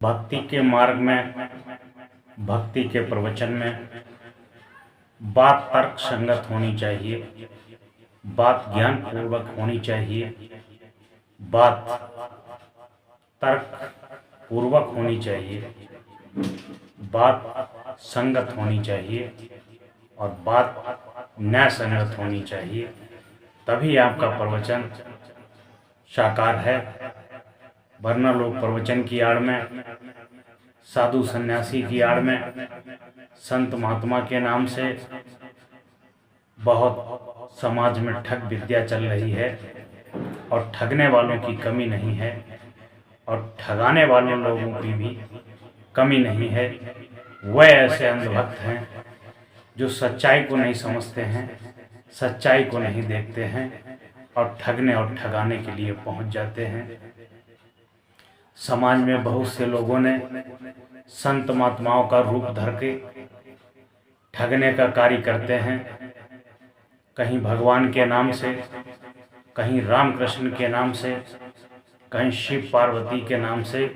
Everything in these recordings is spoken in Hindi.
भक्ति के मार्ग में, भक्ति के प्रवचन में बात तर्क संगत होनी चाहिए, बात ज्ञान पूर्वक होनी चाहिए, बात तर्क पूर्वक होनी चाहिए, बात संगत होनी चाहिए और बात न्याय संगत होनी चाहिए। तभी आपका प्रवचन साकार है। वरना लोग प्रवचन की आड़ में, साधु सन्यासी की आड़ में, संत महात्मा के नाम से बहुत समाज में ठग विद्या चल रही है और ठगने वालों की कमी नहीं है और ठगाने वालों लोगों की भी कमी नहीं है। वह ऐसे अंधभक्त हैं जो सच्चाई को नहीं समझते हैं, सच्चाई को नहीं देखते हैं और ठगने और ठगाने के लिए पहुंच जाते हैं। समाज में बहुत से लोगों ने संत महात्माओं का रूप धर के ठगने का कार्य करते हैं। कहीं भगवान के नाम से, कहीं राम कृष्ण के नाम से, कहीं शिव पार्वती के नाम से,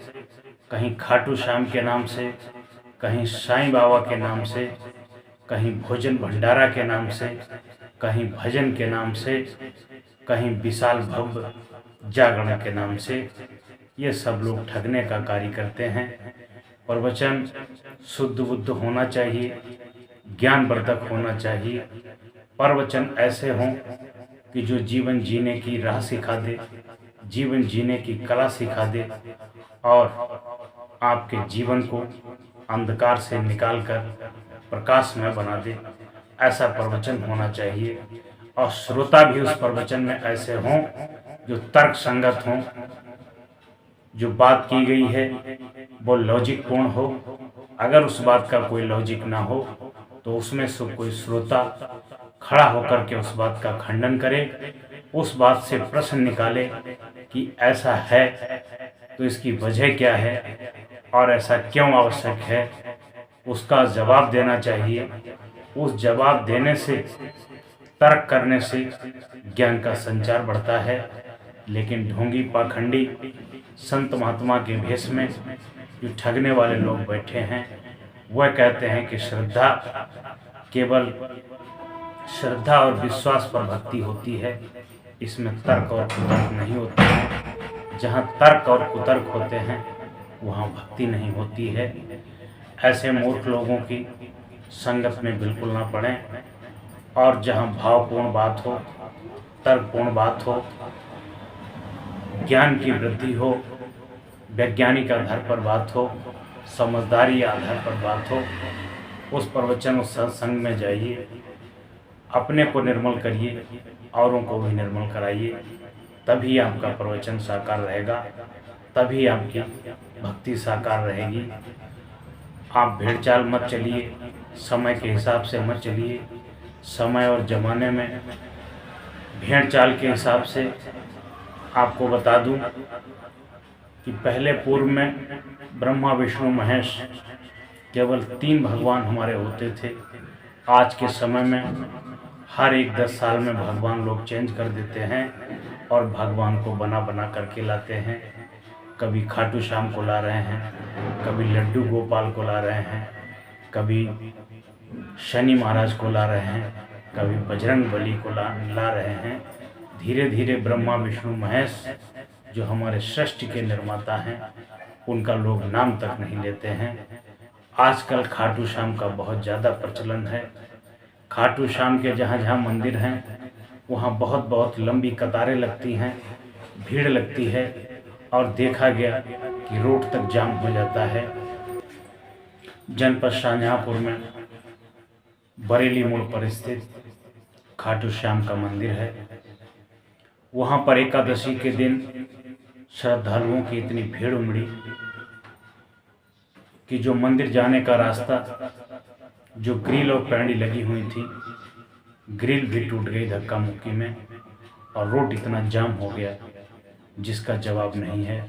कहीं खाटू श्याम के नाम से, कहीं साईं बाबा के नाम से, कहीं भोजन भंडारा के नाम से, कहीं भजन के नाम से, कहीं विशाल भव्य जागरण के नाम से। ये सब लोग ठगने का कार्य करते हैं। प्रवचन शुद्ध बुद्ध होना चाहिए, ज्ञानवर्धक होना चाहिए। प्रवचन ऐसे हों कि जो जीवन जीने की राह सिखा दे, जीवन जीने की कला सिखा दे और आपके जीवन को अंधकार से निकालकर प्रकाशमय बना दे। ऐसा प्रवचन होना चाहिए और श्रोता भी उस प्रवचन में ऐसे हों जो तर्क संगत हों, जो बात की गई है वो लॉजिक पूर्ण हो। अगर उस बात का कोई लॉजिक ना हो तो उसमें से कोई श्रोता खड़ा होकर के उस बात का खंडन करे, उस बात से प्रश्न निकाले कि ऐसा है तो इसकी वजह क्या है और ऐसा क्यों आवश्यक है, उसका जवाब देना चाहिए। उस जवाब देने से, तर्क करने से ज्ञान का संचार बढ़ता है। लेकिन ढोंगी पाखंडी संत महात्मा के भेष में जो ठगने वाले लोग बैठे हैं, वह कहते हैं कि श्रद्धा केवल श्रद्धा और विश्वास पर भक्ति होती है, इसमें तर्क और कुतर्क नहीं होते हैं। जहाँ तर्क और कुतर्क होते हैं वहाँ भक्ति नहीं होती है। ऐसे मूर्ख लोगों की संगत में बिल्कुल ना पड़ें और जहाँ भावपूर्ण बात हो, तर्कपूर्ण बात हो, ज्ञान की वृद्धि हो, वैज्ञानिक आधार पर बात हो, समझदारी आधार पर बात हो, उस प्रवचन उस सत्संग में जाइए। अपने को निर्मल करिए, औरों को भी निर्मल कराइए। तभी आपका प्रवचन साकार रहेगा, तभी आपकी भक्ति साकार रहेगी। आप भेड़चाल मत चलिए, समय के हिसाब से मत चलिए। समय और ज़माने में भेड़ चाल के हिसाब से आपको बता दूं कि पहले पूर्व में ब्रह्मा विष्णु महेश केवल 3 भगवान हमारे होते थे। आज के समय में हर एक 10 साल में भगवान लोग चेंज कर देते हैं और भगवान को बना बना करके लाते हैं। कभी खाटू श्याम को ला रहे हैं, कभी लड्डू गोपाल को ला रहे हैं, कभी शनि महाराज को ला रहे हैं, कभी बजरंग बली को ला रहे हैं। धीरे धीरे ब्रह्मा विष्णु महेश जो हमारे सृष्टि के निर्माता हैं, उनका लोग नाम तक नहीं लेते हैं। आजकल खाटू श्याम का बहुत ज़्यादा प्रचलन है। खाटू श्याम के जहाँ जहाँ मंदिर हैं वहाँ बहुत बहुत लंबी कतारें लगती हैं, भीड़ लगती है और देखा गया कि रोड तक जाम हो जाता है। जनपद शाहजहाँपुर में बरेली मोड़ पर स्थित खाटू श्याम का मंदिर है। वहाँ पर एकादशी के दिन श्रद्धालुओं की इतनी भीड़ उमड़ी कि जो मंदिर जाने का रास्ता, जो ग्रिल और पैंडी लगी हुई थी, ग्रिल भी टूट गई धक्का मुक्की में और रोड इतना जाम हो गया जिसका जवाब नहीं है।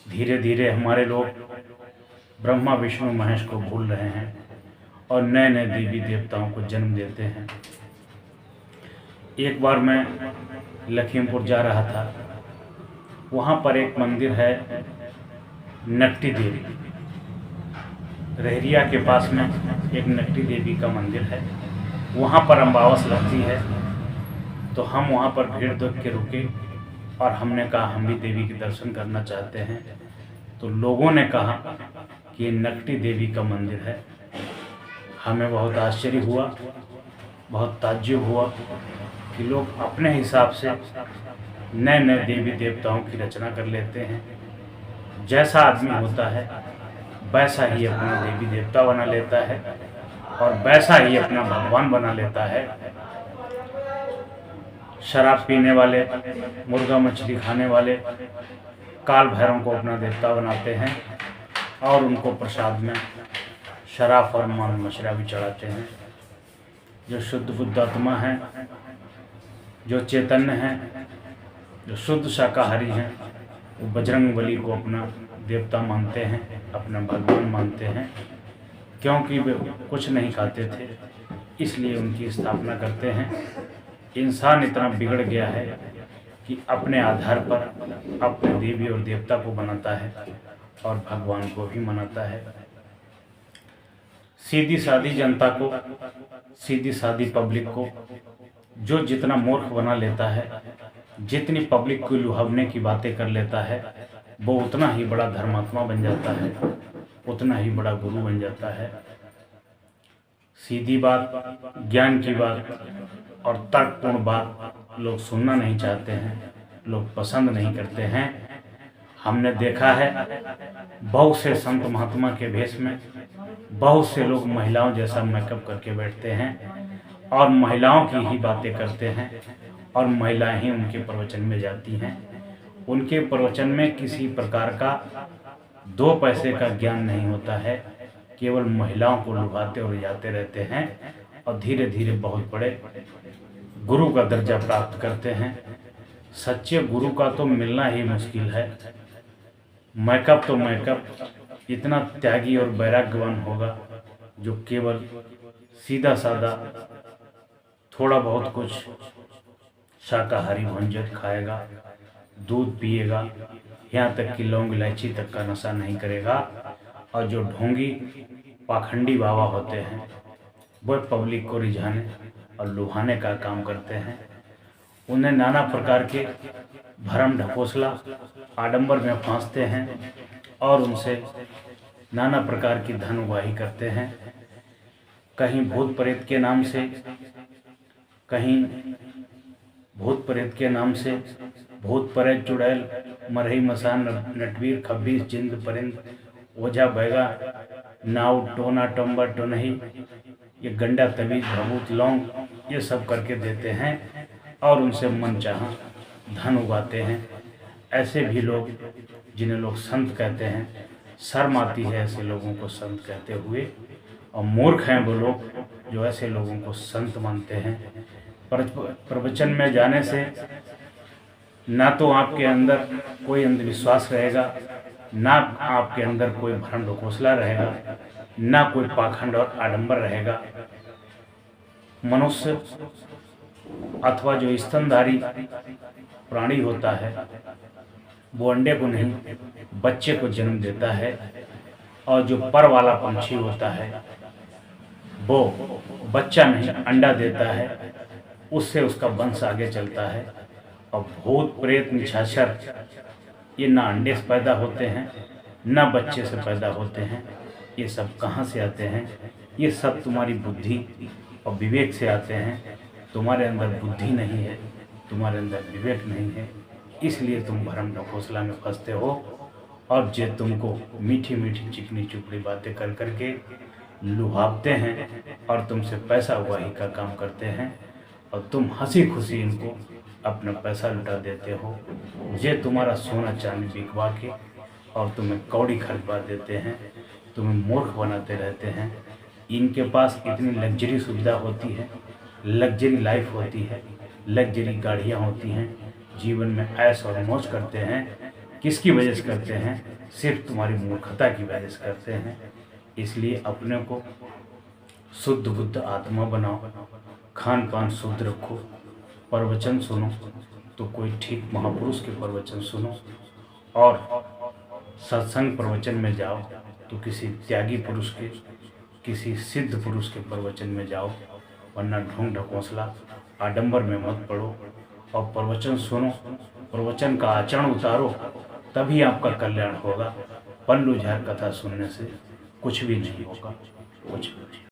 धीरे धीरे हमारे लोग ब्रह्मा विष्णु महेश को भूल रहे हैं और नए नए देवी देवताओं को जन्म देते हैं। एक बार मैं लखीमपुर जा रहा था, वहाँ पर एक मंदिर है नकटी देवी। रहरिया के पास में एक नकटी देवी का मंदिर है, वहाँ पर अमावस लगती है। तो हम वहाँ पर भीड़ देख के रुके और हमने कहा हम भी देवी के दर्शन करना चाहते हैं। तो लोगों ने कहा कि ये नकटी देवी का मंदिर है। हमें बहुत आश्चर्य हुआ, बहुत ताज्जुब हुआ कि लोग अपने हिसाब से नए नए देवी देवताओं की रचना कर लेते हैं। जैसा आदमी होता है वैसा ही अपना देवी देवता बना लेता है और वैसा ही अपना भगवान बना लेता है। शराब पीने वाले, मुर्गा मछली खाने वाले काल भैरव को अपना देवता बनाते हैं और उनको प्रसाद में शराब और मांस मछली भी चढ़ाते हैं। जो शुद्ध बुद्ध आत्मा है, जो चैतन्य हैं, जो शुद्ध शाकाहारी हैं, वो बजरंग बली को अपना देवता मानते हैं, अपना भगवान मानते हैं। क्योंकि वे कुछ नहीं खाते थे इसलिए उनकी स्थापना करते हैं। इंसान इतना बिगड़ गया है कि अपने आधार पर अपने देवी और देवता को बनाता है और भगवान को भी मनाता है। सीधी सादी जनता को, सीधी सादी पब्लिक को जो जितना मूर्ख बना लेता है, जितनी पब्लिक को लुभावने की बातें कर लेता है, वो उतना ही बड़ा धर्मात्मा बन जाता है, उतना ही बड़ा गुरु बन जाता है। सीधी बात, ज्ञान की बात और तर्कपूर्ण बात लोग सुनना नहीं चाहते हैं, लोग पसंद नहीं करते हैं। हमने देखा है बहुत से संत महात्मा के भेष में बहुत से लोग महिलाओं जैसा मेकअप करके बैठते हैं और महिलाओं की ही बातें करते हैं और महिलाएं ही उनके प्रवचन में जाती हैं। उनके प्रवचन में किसी प्रकार का 2 पैसे का ज्ञान नहीं होता है, केवल महिलाओं को लुभाते और जाते रहते हैं और धीरे धीरे बहुत बड़े गुरु का दर्जा प्राप्त करते हैं। सच्चे गुरु का तो मिलना ही मुश्किल है। मेकअप तो मेकअप, इतना त्यागी और वैराग्यवान होगा जो केवल सीधा साधा थोड़ा बहुत कुछ शाकाहारी भोजन खाएगा, दूध पिएगा, यहाँ तक कि लौंग इलायची तक का नशा नहीं करेगा। और जो ढोंगी पाखंडी बाबा होते हैं वह पब्लिक को रिझाने और लुभाने का काम करते हैं। उन्हें नाना प्रकार के भरम ढकोसला आडंबर में फांसते हैं और उनसे नाना प्रकार की धन उगाही करते हैं। कहीं भूत प्रेत के नाम से, कहीं भूत प्रेत के नाम से भूत प्रेत चुड़ैल मरही मसान नटवीर खब्बीस जिंद परिंद ओझा बैगा नाव टोना टोम्बा टोनही, ये गंडा तवीज भभूत लौंग, ये सब करके देते हैं और उनसे मनचाहा धन उगाते हैं। ऐसे भी लोग जिन्हें लोग संत कहते हैं, शर्म आती है ऐसे लोगों को संत कहते हुए। और मूर्ख हैं वो लोग जो ऐसे लोगों को संत मानते हैं। प्रवचन में जाने से ना तो आपके अंदर कोई अंधविश्वास रहेगा, ना आपके अंदर कोई भ्रम ढकोसला रहेगा, ना कोई पाखंड और आडंबर रहेगा। मनुष्य अथवा जो स्तनधारी प्राणी होता है वो अंडे को नहीं बच्चे को जन्म देता है, और जो पर वाला पंछी होता है वो बच्चा नहीं अंडा देता है, उससे उसका वंश आगे चलता है। और भूत प्रेत निशाचर ये ना अंडे से पैदा होते हैं ना बच्चे से पैदा होते हैं। ये सब कहाँ से आते हैं? ये सब तुम्हारी बुद्धि और विवेक से आते हैं। तुम्हारे अंदर बुद्धि नहीं है, तुम्हारे अंदर विवेक नहीं है, इसलिए तुम भरम ढकोसला में फंसते हो। और जो तुमको मीठी मीठी चिकनी चुपड़ी बातें कर करके लुभावते हैं और तुमसे पैसा उगाही का काम करते हैं, और तुम हंसी खुशी इनको अपना पैसा लुटा देते हो। ये तुम्हारा सोना चांदी बिकवा के और तुम्हें कौड़ी खरीदवा देते हैं, तुम्हें मूर्ख बनाते रहते हैं। इनके पास इतनी लग्जरी सुविधा होती है, लग्जरी लाइफ होती है, लग्जरी गाड़ियाँ होती हैं, जीवन में ऐश और मौज करते हैं। किसकी वजह से करते हैं? सिर्फ तुम्हारी मूर्खता की वजह से करते हैं। इसलिए अपने को शुद्ध बुद्ध आत्मा बनाओ, खान पान शुद्ध रखो, प्रवचन सुनो तो कोई ठीक महापुरुष के प्रवचन सुनो, और सत्संग प्रवचन में जाओ तो किसी त्यागी पुरुष के, किसी सिद्ध पुरुष के प्रवचन में जाओ, वरना ढोंग ढकोसला आडंबर में मत पड़ो और प्रवचन सुनो, प्रवचन का आचरण उतारो, तभी आपका कल्याण होगा। पल्लू झार कथा सुनने से कुछ भी नहीं होगा, कुछ भी नहीं।